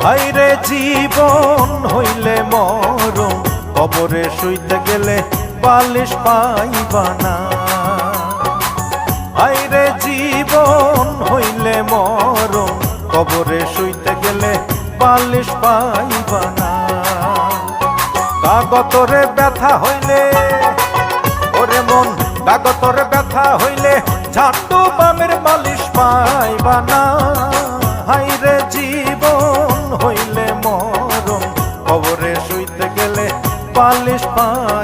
হায়রে জীবন হইলে মরণ, কবরে শুইতে গেলে বালিশ পাইবা না। হায়রে জীবন হইলে মরণ, কবরে শুইতে গেলে বালিশ পাইবা না। কাগতরে ব্যথা হইলে ওরে মন, কাগতরে ব্যথা হইলে ঝান্ডু বামের মালিশ পাইবা না। হায়রে জীবন হইলে মরণ, কবরে শুইতে গেলে বালিশ পাই